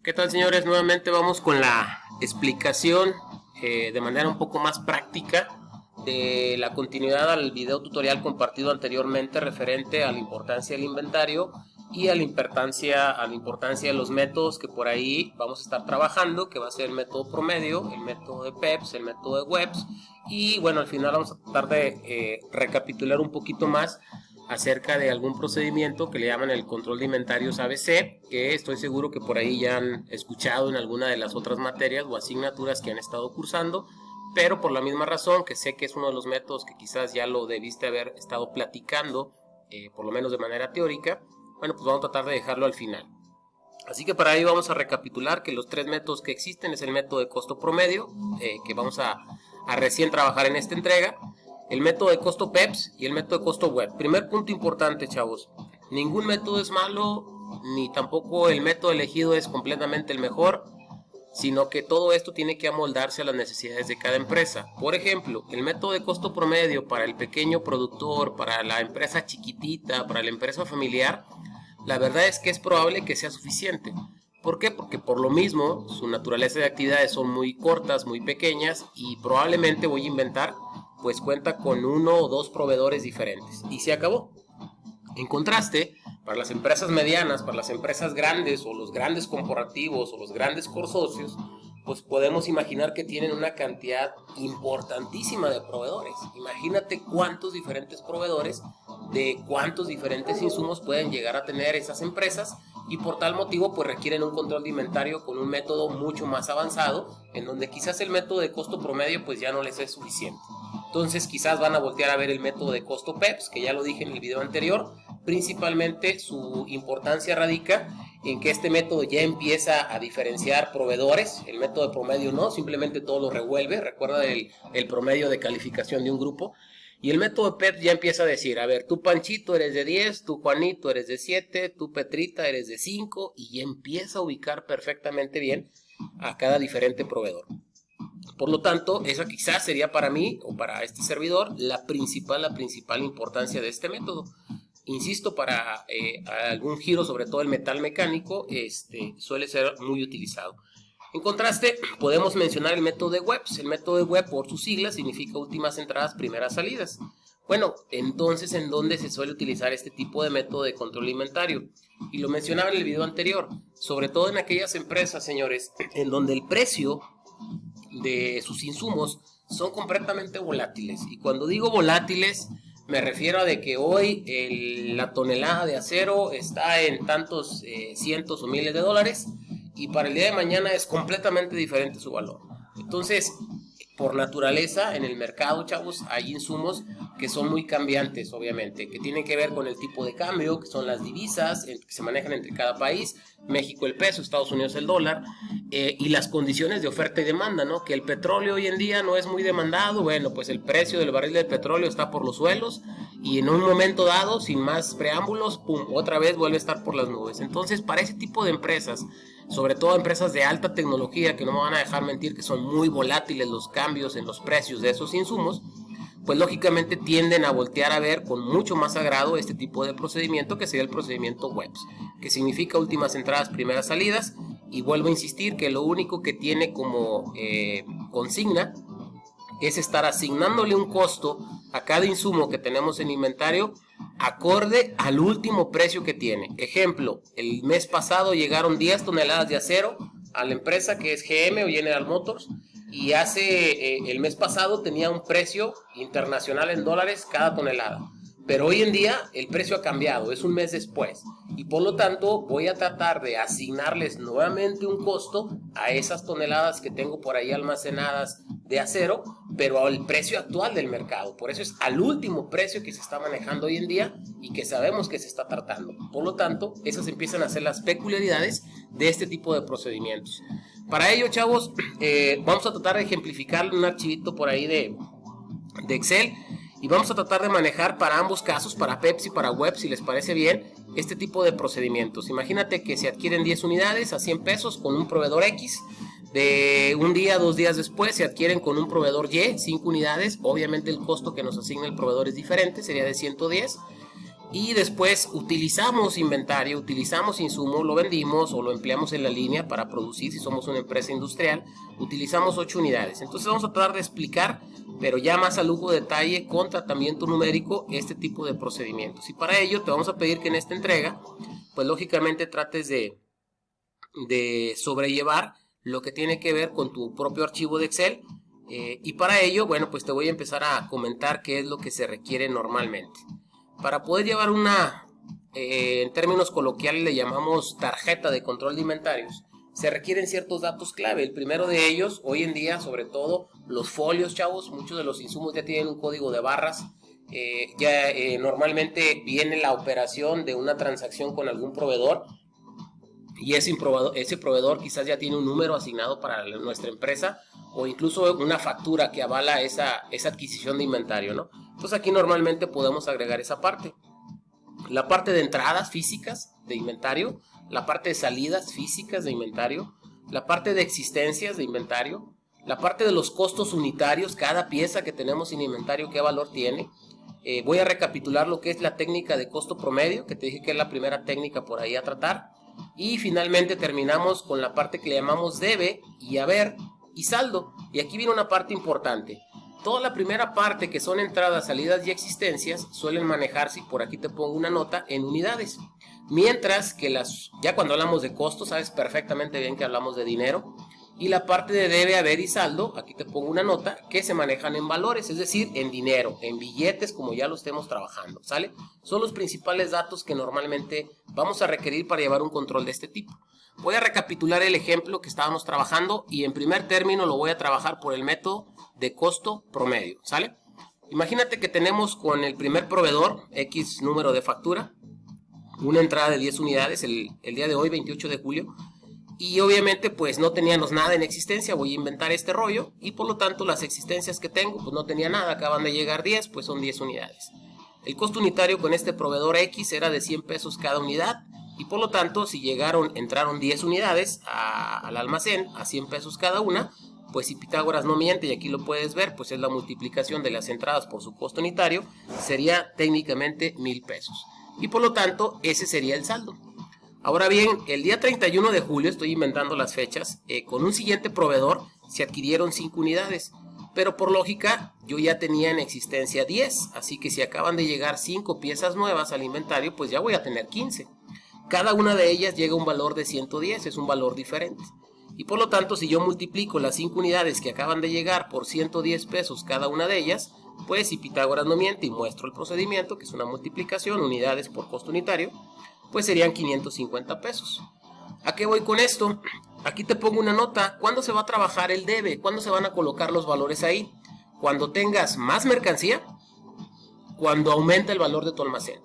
¿Qué tal, señores? Nuevamente vamos con la explicación de manera un poco más práctica de la continuidad al video tutorial compartido anteriormente referente a la importancia del inventario y a la importancia de los métodos que por ahí vamos a estar trabajando, que va a ser el método promedio, el método de PEPS, el método de WEPS, y bueno, al final vamos a tratar de recapitular un poquito más acerca de algún procedimiento que le llaman el control de inventarios ABC, que estoy seguro que por ahí ya han escuchado en alguna de las otras materias o asignaturas que han estado cursando, pero por la misma razón que sé que es uno de los métodos que quizás ya lo debiste haber estado platicando, por lo menos de manera teórica, bueno, pues vamos a tratar de dejarlo al final. Así que para ello vamos a recapitular que los tres métodos que existen es el método de costo promedio, que vamos a recién trabajar en esta entrega, el método de costo PEPS y el método de costo WEP. Primer punto importante, chavos, ningún método es malo, ni tampoco el método elegido es completamente el mejor, sino que todo esto tiene que amoldarse a las necesidades de cada empresa. Por ejemplo, el método de costo promedio para el pequeño productor, para la empresa chiquitita, para la empresa familiar, la verdad es que es probable que sea suficiente. ¿Por qué? Porque por lo mismo su naturaleza de actividades son muy cortas, muy pequeñas, y probablemente voy a inventar pues cuenta con uno o dos proveedores diferentes y se acabó. En contraste, para las empresas medianas, para las empresas grandes o los grandes corporativos o los grandes consorcios, pues podemos imaginar que tienen una cantidad importantísima de proveedores. Imagínate cuántos diferentes proveedores de cuántos diferentes insumos pueden llegar a tener esas empresas, y por tal motivo pues requieren un control de inventario con un método mucho más avanzado, en donde quizás el método de costo promedio pues ya no les es suficiente. Entonces quizás van a voltear a ver el método de costo PEPS, que ya lo dije en el video anterior. Principalmente su importancia radica en que este método ya empieza a diferenciar proveedores. El método de promedio no, simplemente todo lo revuelve. Recuerda el promedio de calificación de un grupo. Y el método de PEPS ya empieza a decir, a ver, tú Panchito eres de 10, tú Juanito eres de 7, tú Petrita eres de 5, y ya empieza a ubicar perfectamente bien a cada diferente proveedor. Por lo tanto, esa quizás sería para mí o para este servidor la principal importancia de este método. Insisto, para algún giro, sobre todo el metal mecánico, suele ser muy utilizado. En contraste, podemos mencionar el método de WEPS. El método de WEP, por sus siglas, significa últimas entradas, primeras salidas. Bueno, entonces, ¿en dónde se suele utilizar este tipo de método de control de inventario? Y lo mencionaba en el video anterior, sobre todo en aquellas empresas, señores, en donde el precio de sus insumos son completamente volátiles. Y cuando digo volátiles, me refiero a de que hoy la tonelada de acero está en tantos cientos o miles de dólares, y para el día de mañana es completamente diferente su valor. Entonces, por naturaleza, en el mercado, chavos, hay insumos que son muy cambiantes, obviamente, que tienen que ver con el tipo de cambio, que son las divisas que se manejan entre cada país, México el peso, Estados Unidos el dólar, y las condiciones de oferta y demanda, ¿no? Que el petróleo hoy en día no es muy demandado, bueno, pues el precio del barril del petróleo está por los suelos, y en un momento dado, sin más preámbulos, pum, otra vez vuelve a estar por las nubes. Entonces, para ese tipo de empresas, sobre todo empresas de alta tecnología, que no me van a dejar mentir que son muy volátiles los cambios en los precios de esos insumos, pues lógicamente tienden a voltear a ver con mucho más agrado este tipo de procedimiento, que sería el procedimiento WEPS, que significa últimas entradas, primeras salidas. Y vuelvo a insistir que lo único que tiene como consigna es estar asignándole un costo a cada insumo que tenemos en inventario acorde al último precio que tiene. Ejemplo, el mes pasado llegaron 10 toneladas de acero a la empresa que es GM o General Motors, y el mes pasado tenía un precio internacional en dólares cada tonelada. Pero hoy en día el precio ha cambiado, es un mes después, y por lo tanto voy a tratar de asignarles nuevamente un costo a esas toneladas que tengo por ahí almacenadas de acero, pero al precio actual del mercado. Por eso es al último precio que se está manejando hoy en día y que sabemos que se está tratando. Por lo tanto, esas empiezan a ser las peculiaridades de este tipo de procedimientos. Para ello, chavos, vamos a tratar de ejemplificar un archivito por ahí de Excel, y vamos a tratar de manejar para ambos casos, para PEPS y para WEPS, si les parece bien, este tipo de procedimientos. Imagínate que se adquieren 10 unidades a 100 pesos con un proveedor X. De un día, 2 días después se adquieren con un proveedor Y, 5 unidades. Obviamente el costo que nos asigna el proveedor es diferente, sería de 110. y después utilizamos inventario, utilizamos insumo, lo vendimos o lo empleamos en la línea para producir si somos una empresa industrial, utilizamos 8 unidades. Entonces vamos a tratar de explicar, pero ya más a lujo de detalle, con tratamiento numérico, este tipo de procedimientos. Y para ello te vamos a pedir que en esta entrega, pues lógicamente trates de sobrellevar lo que tiene que ver con tu propio archivo de Excel. Y para ello, bueno, pues te voy a empezar a comentar qué es lo que se requiere normalmente. Para poder llevar en términos coloquiales le llamamos tarjeta de control de inventarios, se requieren ciertos datos clave. El primero de ellos, hoy en día, sobre todo, los folios, chavos. Muchos de los insumos ya tienen un código de barras. Normalmente viene la operación de una transacción con algún proveedor, y ese proveedor quizás ya tiene un número asignado para nuestra empresa, o incluso una factura que avala esa adquisición de inventario, ¿no? Entonces aquí normalmente podemos agregar esa parte. La parte de entradas físicas de inventario, la parte de salidas físicas de inventario, la parte de existencias de inventario, la parte de los costos unitarios, cada pieza que tenemos en inventario, qué valor tiene. Voy a recapitular lo que es la técnica de costo promedio, que te dije que es la primera técnica por ahí a tratar. Y finalmente terminamos con la parte que le llamamos debe y haber y saldo. Y aquí viene una parte importante. Toda la primera parte, que son entradas, salidas y existencias, suelen manejarse, y por aquí te pongo una nota, en unidades. Mientras que ya cuando hablamos de costos, sabes perfectamente bien que hablamos de dinero. Y la parte de debe, haber y saldo, aquí te pongo una nota, que se manejan en valores, es decir, en dinero, en billetes, como ya lo estemos trabajando, ¿sale? Son los principales datos que normalmente vamos a requerir para llevar un control de este tipo. Voy a recapitular el ejemplo que estábamos trabajando, y en primer término lo voy a trabajar por el método de costo promedio, ¿sale? Imagínate que tenemos con el primer proveedor, X número de factura, una entrada de 10 unidades el día de hoy, 28 de julio, y obviamente pues no teníamos nada en existencia. Voy a inventar este rollo, y por lo tanto las existencias que tengo pues no tenía nada, acaban de llegar 10, pues son 10 unidades. El costo unitario con este proveedor X era de 100 pesos cada unidad, y por lo tanto si entraron 10 unidades al almacén a 100 pesos cada una, pues si Pitágoras no miente, y aquí lo puedes ver, pues es la multiplicación de las entradas por su costo unitario, sería técnicamente 1000 pesos. Y por lo tanto ese sería el saldo. Ahora bien, el día 31 de julio, estoy inventando las fechas, con un siguiente proveedor se adquirieron 5 unidades. Pero por lógica, yo ya tenía en existencia 10, así que si acaban de llegar 5 piezas nuevas al inventario, pues ya voy a tener 15. Cada una de ellas llega a un valor de 110, es un valor diferente. Y por lo tanto, si yo multiplico las 5 unidades que acaban de llegar por 110 pesos cada una de ellas, pues si Pitágoras no miente y muestro el procedimiento, que es una multiplicación, unidades por costo unitario, pues serían 550 pesos. ¿A qué voy con esto? Aquí te pongo una nota. ¿Cuándo se va a trabajar el debe? ¿Cuándo se van a colocar los valores ahí? Cuando tengas más mercancía, cuando aumenta el valor de tu almacén.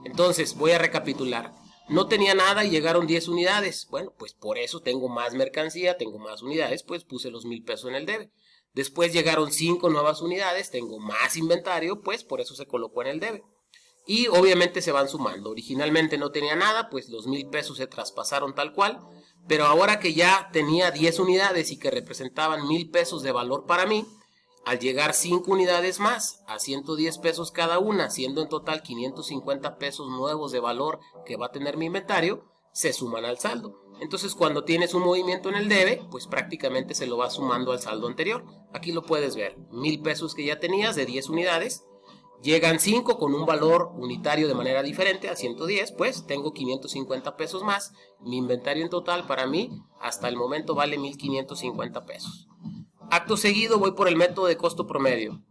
Entonces, voy a recapitular. No tenía nada y llegaron 10 unidades. Bueno, pues por eso tengo más mercancía, tengo más unidades, pues puse los 1000 pesos en el debe. Después llegaron 5 nuevas unidades, tengo más inventario, pues por eso se colocó en el debe. Y obviamente se van sumando. Originalmente no tenía nada, pues los 1000 pesos se traspasaron tal cual. Pero ahora que ya tenía 10 unidades y que representaban 1000 pesos de valor para mí, al llegar 5 unidades más a 110 pesos cada una, siendo en total 550 pesos nuevos de valor que va a tener mi inventario, se suman al saldo. Entonces cuando tienes un movimiento en el debe, pues prácticamente se lo va sumando al saldo anterior. Aquí lo puedes ver, 1000 pesos que ya tenías de 10 unidades. Llegan 5 con un valor unitario de manera diferente a 110, pues tengo 550 pesos más. Mi inventario en total para mí hasta el momento vale 1550 pesos. Acto seguido voy por el método de costo promedio.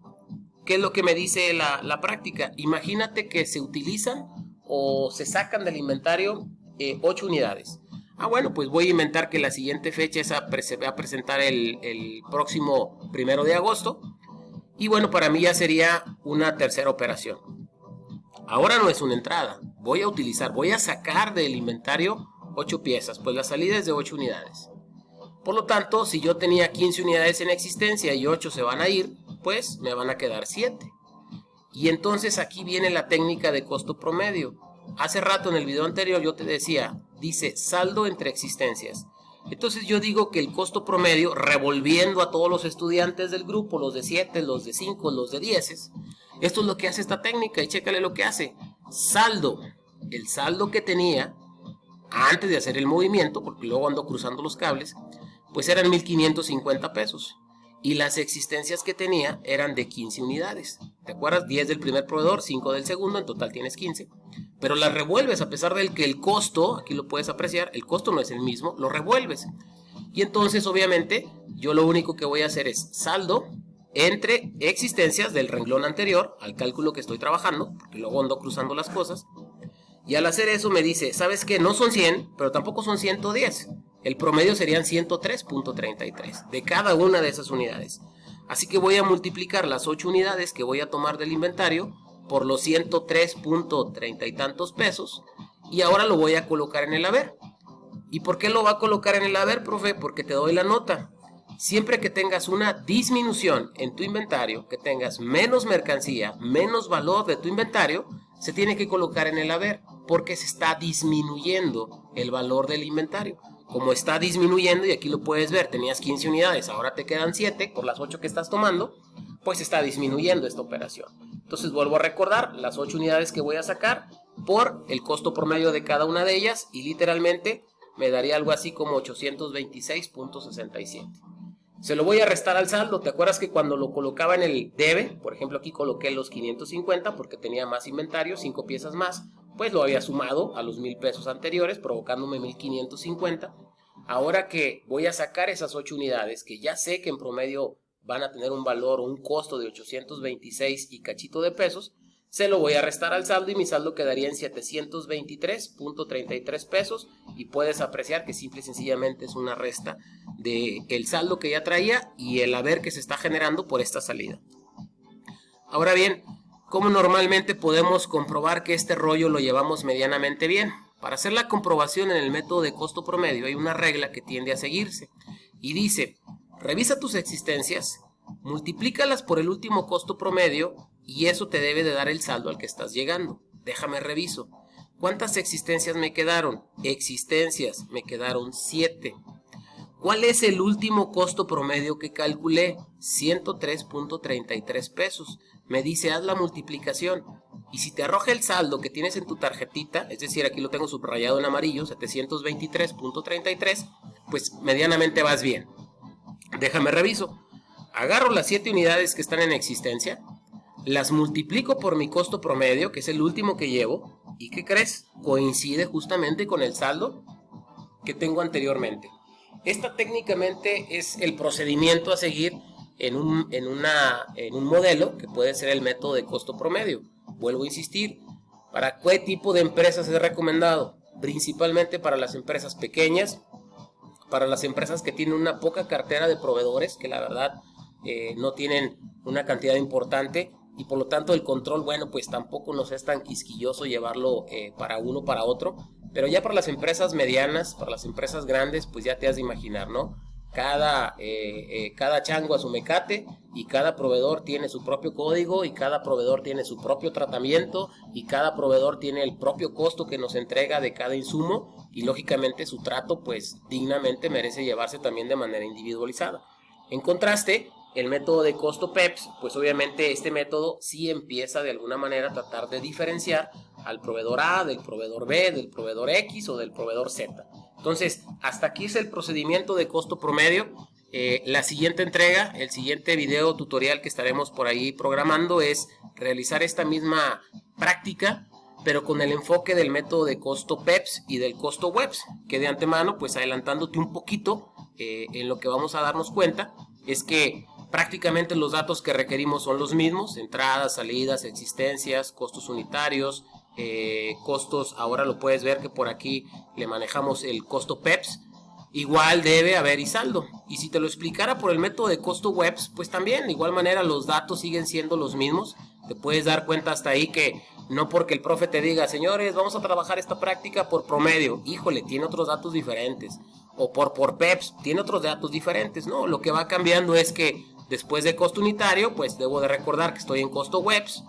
¿Qué es lo que me dice la práctica? Imagínate que se utilizan o se sacan del inventario 8 unidades. Bueno, pues voy a inventar que la siguiente fecha se va a presentar el próximo 1 de agosto. Y bueno, para mí ya sería una tercera operación. Ahora no es una entrada. Voy a sacar del inventario 8 piezas, pues la salida es de 8 unidades. Por lo tanto, si yo tenía 15 unidades en existencia y 8 se van a ir, pues me van a quedar 7. Y entonces aquí viene la técnica de costo promedio. Hace rato en el video anterior yo te decía, dice saldo entre existencias. Entonces yo digo que el costo promedio, revolviendo a todos los estudiantes del grupo, los de 7, los de 5, los de 10, esto es lo que hace esta técnica, y chécale lo que hace. saldo. El saldo que tenía antes de hacer el movimiento, porque luego ando cruzando los cables, pues eran 1,550 pesos. Y las existencias que tenía eran de 15 unidades. ¿Te acuerdas? 10 del primer proveedor, 5 del segundo, en total tienes 15. Pero las revuelves, a pesar de que el costo, aquí lo puedes apreciar, el costo no es el mismo, lo revuelves. Y entonces, obviamente, yo lo único que voy a hacer es saldo entre existencias del renglón anterior al cálculo que estoy trabajando, porque luego ando cruzando las cosas. Y al hacer eso me dice, ¿sabes qué? No son 100, pero tampoco son 110. El promedio serían 103.33 de cada una de esas unidades. Así que voy a multiplicar las 8 unidades que voy a tomar del inventario por los 103.30 y tantos pesos. Y ahora lo voy a colocar en el haber. ¿Y por qué lo va a colocar en el haber, profe? Porque te doy la nota. Siempre que tengas una disminución en tu inventario, que tengas menos mercancía, menos valor de tu inventario, se tiene que colocar en el haber, porque se está disminuyendo el valor del inventario. Como está disminuyendo, y aquí lo puedes ver, tenías 15 unidades, ahora te quedan 7 por las 8 que estás tomando, pues está disminuyendo esta operación. Entonces vuelvo a recordar las 8 unidades que voy a sacar por el costo promedio de cada una de ellas, y literalmente me daría algo así como 826.67. Se lo voy a restar al saldo. ¿Te acuerdas que cuando lo colocaba en el debe, por ejemplo aquí coloqué los 550 porque tenía más inventario, 5 piezas más, pues lo había sumado a los 1,000 pesos anteriores, provocándome 1,550. Ahora que voy a sacar esas 8 unidades, que ya sé que en promedio van a tener un valor o un costo de 826 y cachito de pesos, se lo voy a restar al saldo y mi saldo quedaría en 723.33 pesos, y puedes apreciar que simple y sencillamente es una resta del saldo que ya traía y el haber que se está generando por esta salida. Ahora bien, ¿cómo normalmente podemos comprobar que este rollo lo llevamos medianamente bien? Para hacer la comprobación en el método de costo promedio hay una regla que tiende a seguirse y dice: revisa tus existencias, multiplícalas por el último costo promedio y eso te debe de dar el saldo al que estás llegando. Déjame reviso. ¿Cuántas existencias me quedaron? Existencias, me quedaron 7. ¿Cuál es el último costo promedio que calculé? 103.33 pesos. Me dice, haz la multiplicación. Y si te arroja el saldo que tienes en tu tarjetita, es decir, aquí lo tengo subrayado en amarillo, 723.33, pues medianamente vas bien. Déjame reviso. Agarro las 7 unidades que están en existencia, las multiplico por mi costo promedio, que es el último que llevo, y ¿qué crees? Coincide justamente con el saldo que tengo anteriormente. Esta técnicamente es el procedimiento a seguir en un modelo que puede ser el método de costo promedio. Vuelvo a insistir, ¿para qué tipo de empresas es recomendado? Principalmente para las empresas pequeñas, para las empresas que tienen una poca cartera de proveedores, que la verdad no tienen una cantidad importante, y por lo tanto el control, bueno, pues tampoco nos es tan quisquilloso llevarlo para uno para otro. Pero ya para las empresas medianas, para las empresas grandes, pues ya te has de imaginar, ¿no? Cada chango a su mecate, y cada proveedor tiene su propio código, y cada proveedor tiene su propio tratamiento, y cada proveedor tiene el propio costo que nos entrega de cada insumo, y lógicamente su trato pues dignamente merece llevarse también de manera individualizada. En contraste, el método de costo PEPS, pues obviamente este método sí empieza de alguna manera a tratar de diferenciar al proveedor A del proveedor B, del proveedor X o del proveedor Z. Entonces, hasta aquí es el procedimiento de costo promedio. La siguiente entrega, el siguiente video tutorial que estaremos por ahí programando es realizar esta misma práctica, pero con el enfoque del método de costo PEPS y del costo WEPS, que de antemano, pues adelantándote un poquito en lo que vamos a darnos cuenta, es que prácticamente los datos que requerimos son los mismos: entradas, salidas, existencias, costos unitarios, costos. Ahora lo puedes ver que por aquí le manejamos el costo PEPS. Igual debe haber y saldo. Y si te lo explicara por el método de costo WEPS, pues también de igual manera los datos siguen siendo los mismos. Te puedes dar cuenta hasta ahí que no porque el profe te diga, señores, vamos a trabajar esta práctica por promedio, híjole, tiene otros datos diferentes. O por PEPS, tiene otros datos diferentes. No, lo que va cambiando es que después de costo unitario, pues debo de recordar que estoy en costo WEPS,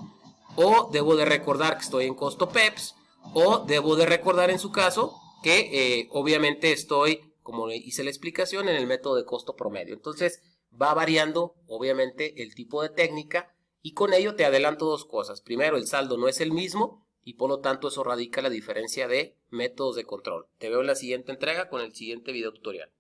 o debo de recordar que estoy en costo PEPS, o debo de recordar en su caso que obviamente estoy, como hice la explicación, en el método de costo promedio. Entonces va variando obviamente el tipo de técnica, y con ello te adelanto dos cosas. Primero, el saldo no es el mismo, y por lo tanto eso radica la diferencia de métodos de control. Te veo en la siguiente entrega con el siguiente video tutorial.